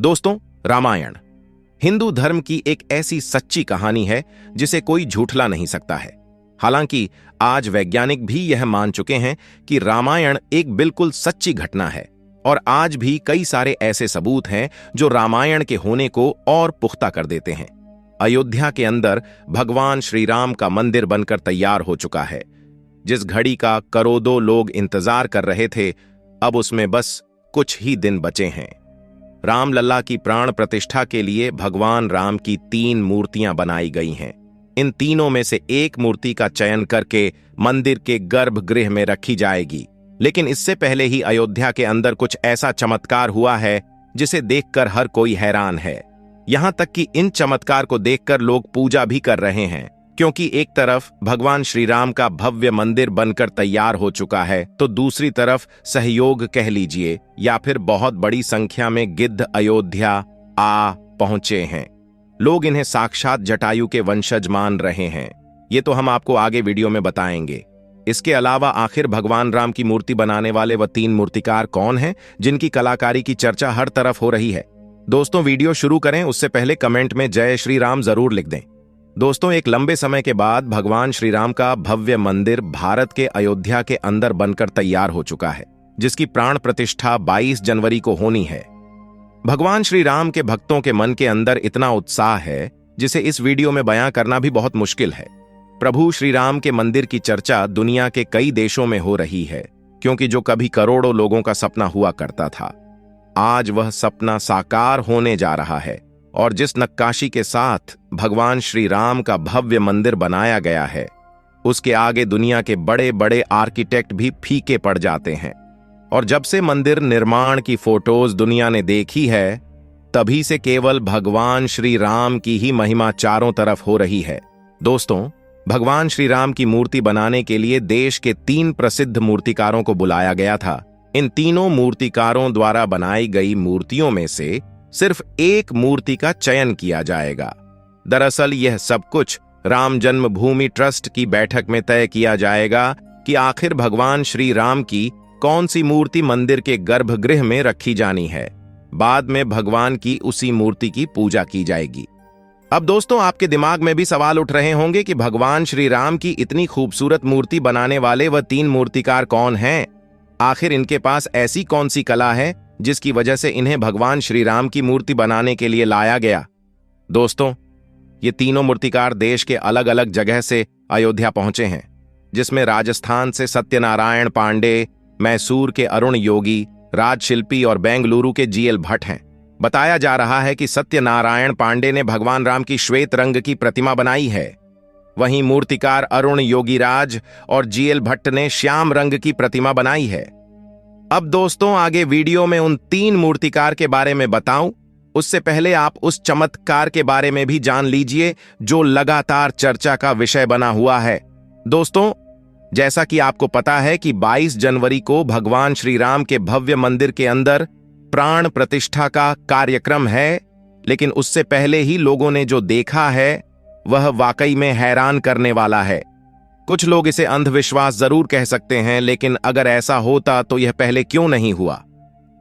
दोस्तों, रामायण हिंदू धर्म की एक ऐसी सच्ची कहानी है जिसे कोई झूठला नहीं सकता है। हालांकि आज वैज्ञानिक भी यह मान चुके हैं कि रामायण एक बिल्कुल सच्ची घटना है और आज भी कई सारे ऐसे सबूत हैं जो रामायण के होने को और पुख्ता कर देते हैं। अयोध्या के अंदर भगवान श्री राम का मंदिर बनकर तैयार हो चुका है। जिस घड़ी का करोड़ों लोग इंतजार कर रहे थे, अब उसमें बस कुछ ही दिन बचे हैं। रामलला की प्राण प्रतिष्ठा के लिए भगवान राम की 3 मूर्तियां बनाई गई हैं। इन तीनों में से एक मूर्ति का चयन करके मंदिर के गर्भगृह में रखी जाएगी। लेकिन इससे पहले ही अयोध्या के अंदर कुछ ऐसा चमत्कार हुआ है जिसे देखकर हर कोई हैरान है। यहां तक कि इन चमत्कार को देखकर लोग पूजा भी कर रहे हैं, क्योंकि एक तरफ भगवान श्री राम का भव्य मंदिर बनकर तैयार हो चुका है, तो दूसरी तरफ सहयोग कह लीजिए या फिर बहुत बड़ी संख्या में गिद्ध अयोध्या आ पहुंचे हैं। लोग इन्हें साक्षात जटायु के वंशज मान रहे हैं। ये तो हम आपको आगे वीडियो में बताएंगे। इसके अलावा आखिर भगवान राम की मूर्ति बनाने वाले वह 3 मूर्तिकार कौन हैं जिनकी कलाकारी की चर्चा हर तरफ हो रही है। दोस्तों, वीडियो शुरू करें उससे पहले कमेंट में जय श्री राम जरूर लिख दें। दोस्तों, एक लंबे समय के बाद भगवान श्री राम का भव्य मंदिर भारत के अयोध्या के अंदर बनकर तैयार हो चुका है, जिसकी प्राण प्रतिष्ठा 22 जनवरी को होनी है। भगवान श्री राम के भक्तों के मन के अंदर इतना उत्साह है जिसे इस वीडियो में बयां करना भी बहुत मुश्किल है। प्रभु श्री राम के मंदिर की चर्चा दुनिया के कई देशों में हो रही है, क्योंकि जो कभी करोड़ों लोगों का सपना हुआ करता था, आज वह सपना साकार होने जा रहा है। और जिस नक्काशी के साथ भगवान श्री राम का भव्य मंदिर बनाया गया है, उसके आगे दुनिया के बड़े बड़े आर्किटेक्ट भी फीके पड़ जाते हैं। और जब से मंदिर निर्माण की फोटोज दुनिया ने देखी है, तभी से केवल भगवान श्री राम की ही महिमा चारों तरफ हो रही है। दोस्तों, भगवान श्री राम की मूर्ति बनाने के लिए देश के 3 प्रसिद्ध मूर्तिकारों को बुलाया गया था। इन तीनों मूर्तिकारों द्वारा बनाई गई मूर्तियों में से सिर्फ एक मूर्ति का चयन किया जाएगा। दरअसल यह सब कुछ राम जन्मभूमि ट्रस्ट की बैठक में तय किया जाएगा कि आखिर भगवान श्री राम की कौन सी मूर्ति मंदिर के गर्भगृह में रखी जानी है। बाद में भगवान की उसी मूर्ति की पूजा की जाएगी। अब दोस्तों, आपके दिमाग में भी सवाल उठ रहे होंगे कि भगवान श्री राम की इतनी खूबसूरत मूर्ति बनाने वाले वह 3 मूर्तिकार कौन हैं? आखिर इनके पास ऐसी कौन सी कला है जिसकी वजह से इन्हें भगवान श्री राम की मूर्ति बनाने के लिए लाया गया? दोस्तों, ये तीनों मूर्तिकार देश के अलग अलग जगह से अयोध्या पहुंचे हैं, जिसमें राजस्थान से सत्यनारायण पांडे, मैसूर के अरुण योगी, राजशिल्पी और बेंगलुरु के जीएल भट्ट हैं। बताया जा रहा है कि सत्यनारायण पांडे ने भगवान राम की श्वेत रंग की प्रतिमा बनाई है, वहीं मूर्तिकार अरुण योगीराज और जीएल भट्ट ने श्याम रंग की प्रतिमा बनाई है। अब दोस्तों, आगे वीडियो में उन 3 मूर्तिकार के बारे में बताऊं, उससे पहले आप उस चमत्कार के बारे में भी जान लीजिए जो लगातार चर्चा का विषय बना हुआ है। दोस्तों, जैसा कि आपको पता है कि 22 जनवरी को भगवान श्री राम के भव्य मंदिर के अंदर प्राण प्रतिष्ठा का कार्यक्रम है, लेकिन उससे पहले ही लोगों ने जो देखा है वह वाकई में हैरान करने वाला है। कुछ लोग इसे अंधविश्वास जरूर कह सकते हैं, लेकिन अगर ऐसा होता तो यह पहले क्यों नहीं हुआ?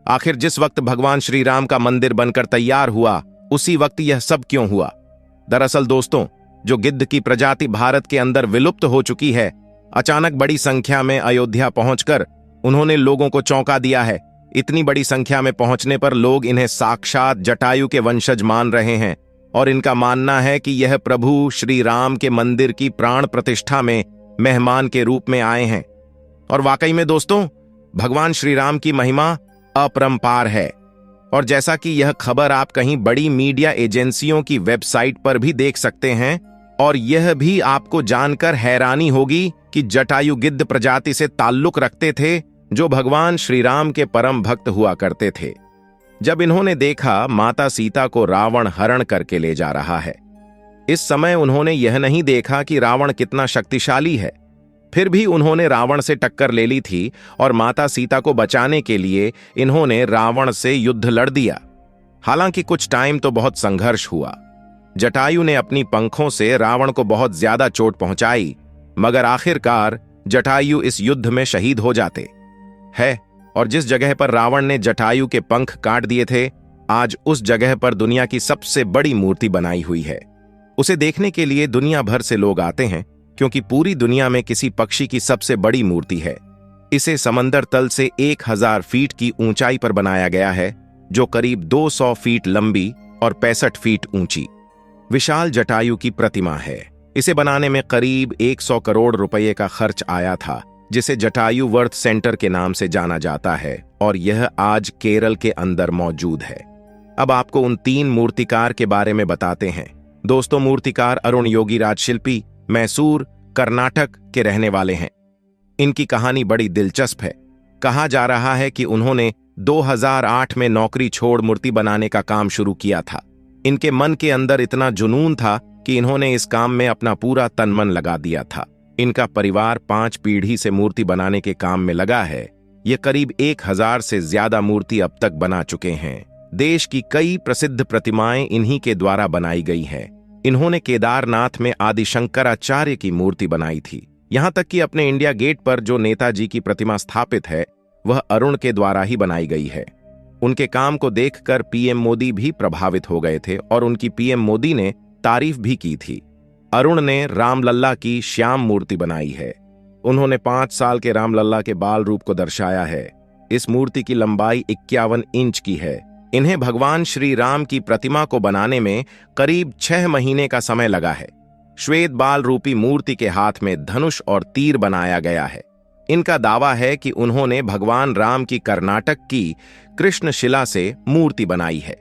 आखिर जिस वक्त भगवान श्री राम का मंदिर बनकर तैयार हुआ, उसी वक्त यह सब क्यों हुआ? दरअसल दोस्तों, जो गिद्ध की प्रजाति भारत के अंदर विलुप्त हो चुकी है, अचानक बड़ी संख्या में अयोध्या पहुंचकर उन्होंने लोगों को चौंका दिया है। इतनी बड़ी संख्या में पहुंचने पर लोग इन्हें साक्षात जटायु के वंशज मान रहे हैं और इनका मानना है कि यह प्रभु श्री राम के मंदिर की प्राण प्रतिष्ठा में मेहमान के रूप में आए हैं। और वाकई में दोस्तों, भगवान श्री राम की महिमा अपरंपार है। और जैसा कि यह खबर आप कहीं बड़ी मीडिया एजेंसियों की वेबसाइट पर भी देख सकते हैं, और यह भी आपको जानकर हैरानी होगी कि जटायु गिद्ध प्रजाति से ताल्लुक रखते थे, जो भगवान श्री राम के परम भक्त हुआ करते थे। जब इन्होंने देखा माता सीता को रावण हरण करके ले जा रहा है, इस समय उन्होंने यह नहीं देखा कि रावण कितना शक्तिशाली है। फिर भी उन्होंने रावण से टक्कर ले ली थी और माता सीता को बचाने के लिए इन्होंने रावण से युद्ध लड़ दिया। हालांकि कुछ टाइम तो बहुत संघर्ष हुआ। जटायु ने अपनी पंखों से रावण को बहुत ज्यादा चोट पहुंचाई, मगर आखिरकार जटायु इस युद्ध में शहीद हो जाते हैं। और जिस जगह पर रावण ने जटायु के पंख काट दिए थे, आज उस जगह पर दुनिया की सबसे बड़ी मूर्ति बनाई हुई है। उसे देखने के लिए दुनिया भर से लोग आते हैं, क्योंकि पूरी दुनिया में किसी पक्षी की सबसे बड़ी मूर्ति है। इसे समंदर तल से 1000 फीट की ऊंचाई पर बनाया गया है, जो करीब 200 फीट लंबी और 65 फीट ऊंची विशाल जटायु की प्रतिमा है। इसे बनाने में करीब 100 करोड़ रुपए का खर्च आया था, जिसे जटायु वर्थ सेंटर के नाम से जाना जाता है, और यह आज केरल के अंदर मौजूद है। अब आपको उन 3 मूर्तिकार के बारे में बताते हैं। दोस्तों, मूर्तिकार अरुण योगीराज शिल्पी मैसूर, कर्नाटक के रहने वाले हैं। इनकी कहानी बड़ी दिलचस्प है। कहा जा रहा है कि उन्होंने 2008 में नौकरी छोड़ मूर्ति बनाने का काम शुरू किया था। इनके मन के अंदर इतना जुनून था कि इन्होंने इस काम में अपना पूरा तन मन लगा दिया था। इनका परिवार 5 पीढ़ी से मूर्ति बनाने के काम में लगा है। ये करीब 1000 से ज्यादा मूर्ति अब तक बना चुके हैं। देश की कई प्रसिद्ध प्रतिमाएं इन्हीं के द्वारा बनाई गई हैं। इन्होंने केदारनाथ में आदि शंकराचार्य की मूर्ति बनाई थी। यहां तक कि अपने इंडिया गेट पर जो नेताजी की प्रतिमा स्थापित है, वह अरुण के द्वारा ही बनाई गई है। उनके काम को देखकर पीएम मोदी भी प्रभावित हो गए थे और उनकी पीएम मोदी ने तारीफ भी की थी। अरुण ने रामलल्ला की श्याम मूर्ति बनाई है। उन्होंने 5 साल के रामलल्ला के बाल रूप को दर्शाया है। इस मूर्ति की लंबाई 51 इंच की है। इन्हें भगवान श्री राम की प्रतिमा को बनाने में करीब 6 महीने का समय लगा है। श्वेत बाल रूपी मूर्ति के हाथ में धनुष और तीर बनाया गया है। इनका दावा है कि उन्होंने भगवान राम की कर्नाटक की कृष्ण शिला से मूर्ति बनाई है।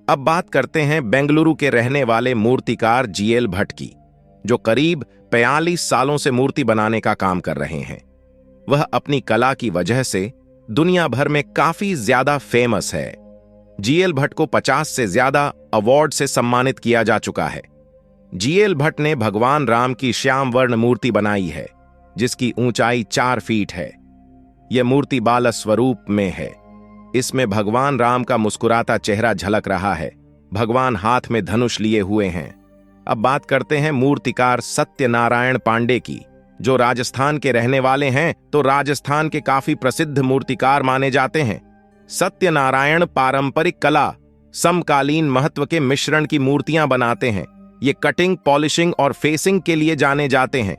अब बात करते हैं बेंगलुरु के रहने वाले मूर्तिकार जीएल भट्ट की, जो करीब 45 सालों से मूर्ति बनाने का काम कर रहे हैं। वह अपनी कला की वजह से दुनिया भर में काफी ज्यादा फेमस है। जीएल भट्ट को 50 से ज्यादा अवार्ड से सम्मानित किया जा चुका है। जीएल भट्ट ने भगवान राम की श्याम वर्ण मूर्ति बनाई है, जिसकी ऊंचाई 4 फीट है। यह मूर्ति बाल स्वरूप में है। इसमें भगवान राम का मुस्कुराता चेहरा झलक रहा है। भगवान हाथ में धनुष लिए हुए हैं। अब बात करते हैं मूर्तिकार सत्यनारायण पांडे की, जो राजस्थान के रहने वाले हैं, तो राजस्थान के काफी प्रसिद्ध मूर्तिकार माने जाते हैं। सत्यनारायण पारंपरिक कला, समकालीन महत्व के मिश्रण की मूर्तियां बनाते हैं। ये कटिंग, पॉलिशिंग और फेसिंग के लिए जाने जाते हैं।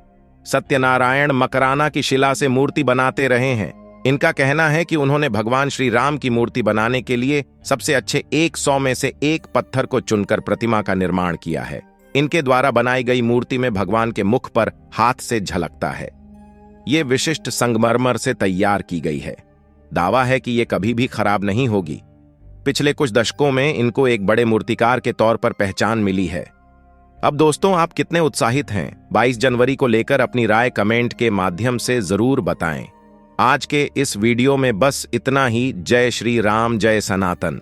सत्यनारायण मकराना की शिला से मूर्ति बनाते रहे हैं। इनका कहना है कि उन्होंने भगवान श्री राम की मूर्ति बनाने के लिए सबसे अच्छे 100 में से एक पत्थर को चुनकर प्रतिमा का निर्माण किया है। इनके द्वारा बनाई गई मूर्ति में भगवान के मुख पर हाथ से झलकता है। ये विशिष्ट संगमरमर से तैयार की गई है। दावा है कि ये कभी भी खराब नहीं होगी। पिछले कुछ दशकों में इनको एक बड़े मूर्तिकार के तौर पर पहचान मिली है। अब दोस्तों, आप कितने उत्साहित हैं 22 जनवरी को लेकर? अपनी राय कमेंट के माध्यम से जरूर बताएं। आज के इस वीडियो में बस इतना ही। जय श्री राम, जय सनातन।